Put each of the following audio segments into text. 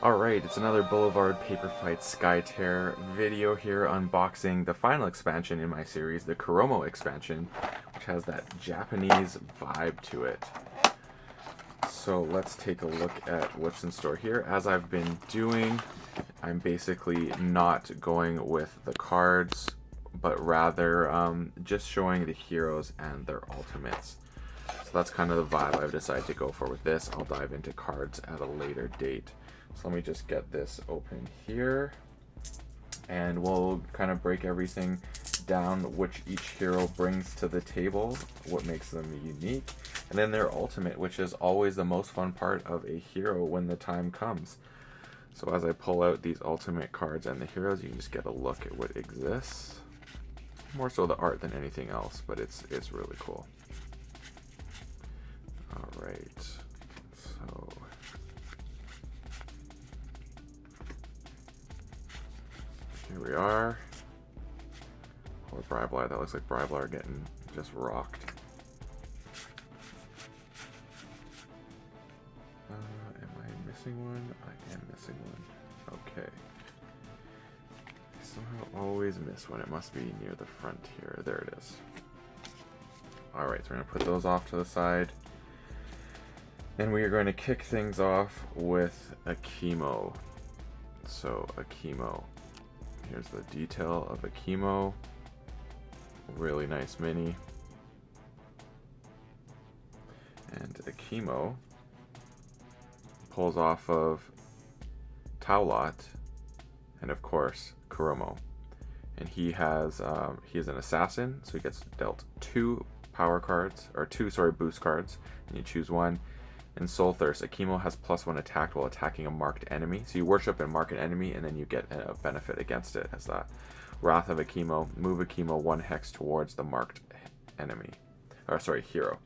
Alright, it's another Boulevard Paper Fight Skytear video here unboxing the final expansion in my series, the Kurumo expansion, which has that Japanese vibe to it. So let's take a look at what's in store here. As I've been doing, I'm basically not going with the cards, but rather just showing the heroes and their ultimates. So that's kind of the vibe I've decided to go for with this. I'll dive into cards at a later date. So let me just get this open here, and we'll kind of break everything down, which each hero brings to the table, what makes them unique, and then their ultimate, which is always the most fun part of a hero when the time comes. So as I pull out these ultimate cards and the heroes, you can just get a look at what exists. More so the art than anything else, but it's really cool. Alright, so here we are. Or Briblar, that looks like Briblar getting just rocked. Am I missing one? I am missing one. Okay. I somehow always miss one. It must be near the front here. There it is. Alright, so we're going to put those off to the side. And we are going to kick things off with Akimo. So, Akimo. Here's the detail of Akimo. Really nice mini. And Akimo pulls off of Taulot and of course Kurumo. And he is an assassin, so he gets dealt two power cards, or two boost cards, and you choose one. In Soul Thirst, Akimo has +1 attack while attacking a marked enemy. So you worship and mark an enemy, and then you get a benefit against it as that. Wrath of Akimo, move Akimo 1 hex towards the marked enemy. Hero.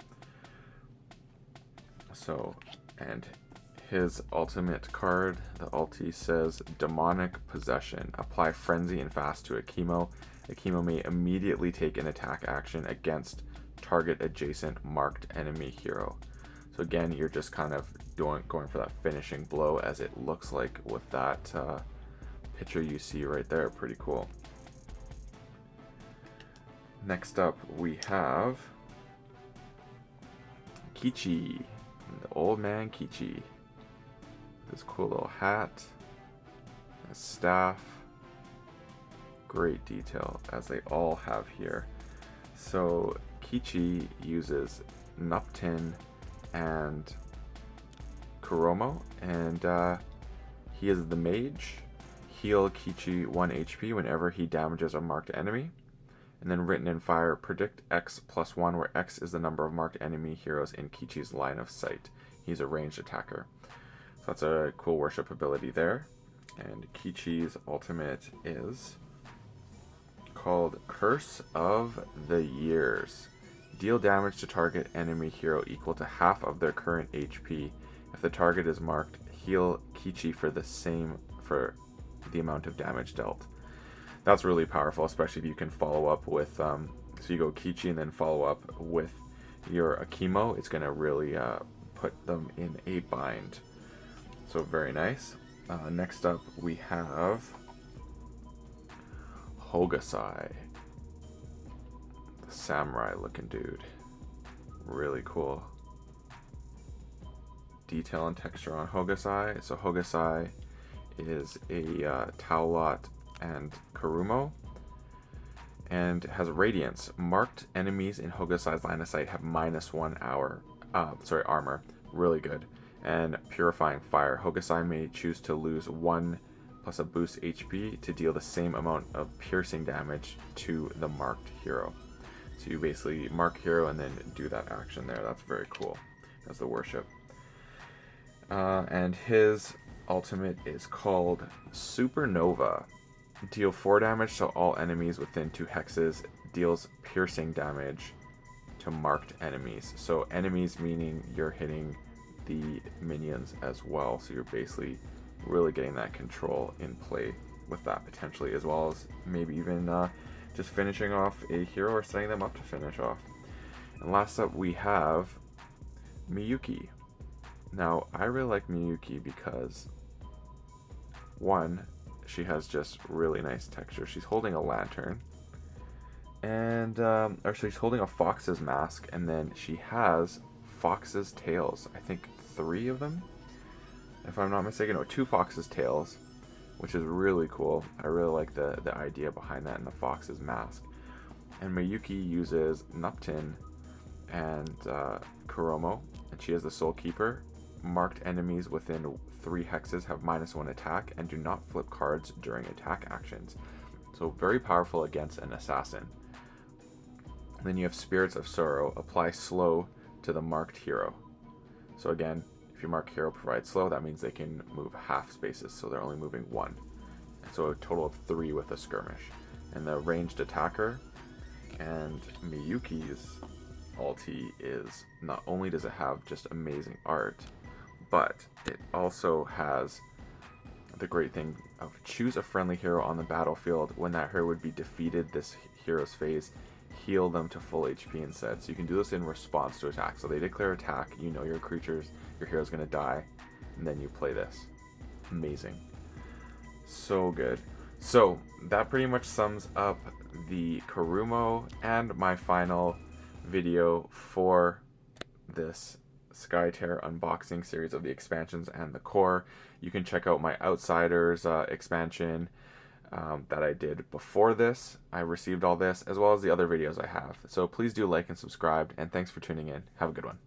So, and his ultimate card, the ulti says Demonic Possession. Apply Frenzy and Fast to Akimo. Akimo may immediately take an attack action against target adjacent marked enemy hero. So again, you're just kind of going for that finishing blow, as it looks like with that picture you see right there. Pretty cool. Next up, we have Kichi, the old man Kichi. This cool little hat, a staff, great detail, as they all have here. So Kichi uses Nuptin and Kurumo, and he is the mage. Heal Kichi 1 HP whenever he damages a marked enemy. And then written in fire, predict X +1, where X is the number of marked enemy heroes in Kichi's line of sight. He's a ranged attacker. So that's a cool worship ability there. And Kichi's ultimate is called Curse of the Years. Deal damage to target enemy hero equal to half of their current HP. If the target is marked, heal Kichi for the amount of damage dealt. That's really powerful, especially if you can follow up with, so you go Kichi and then follow up with your Akimo. It's going to really put them in a bind. So very nice. Next up we have Hogasai. Samurai looking dude. Really cool detail and texture on Hogasai. So Hogasai is a Taulot and Kurumo, and has Radiance. Marked enemies in Hogasai's line of sight have -1 armor. Really good. And Purifying Fire. Hogasai may choose to lose 1 plus a boost HP to deal the same amount of piercing damage to the marked hero. So you basically mark hero and then do that action there. That's very cool as the worship. And his ultimate is called Supernova. Deal 4 damage to all enemies within 2 hexes. Deals piercing damage to marked enemies. So enemies meaning you're hitting the minions as well. So you're basically really getting that control in play with that potentially, as well as maybe even just finishing off a hero or setting them up to finish off. And last up we have Miyuki. Now, I really like Miyuki because One, she has just really nice texture. She's holding a lantern, and or she's holding a fox's mask, and then she has fox's tails. I think 3 of them, if I'm not mistaken, or 2 fox's tails, which is really cool. I really like the idea behind that in the fox's mask. And Miyuki uses Nuptin and Kurumo, and she has the Soul Keeper. Marked enemies within 3 hexes have -1 attack and do not flip cards during attack actions. So very powerful against an assassin. And then you have Spirits of Sorrow. Apply slow to the marked hero. So again, if your marked hero provides slow, that means they can move half spaces, so they're only moving 1. And so a total of 3 with a skirmish. And the ranged attacker, and Miyuki's ulti is, not only does it have just amazing art, but it also has the great thing of choose a friendly hero on the battlefield. When that hero would be defeated, this hero's phase, heal them to full HP instead. So you can do this in response to attack. So they declare attack, you know your hero's gonna die, and then you play this. Amazing. So good. So that pretty much sums up the Kurumo and my final video for this Skytear unboxing series of the expansions and the core. You can check out my Outsiders expansion that I did before this. I received all this, as well as the other videos I have. So please do like and subscribe, and thanks for tuning in. Have a good one.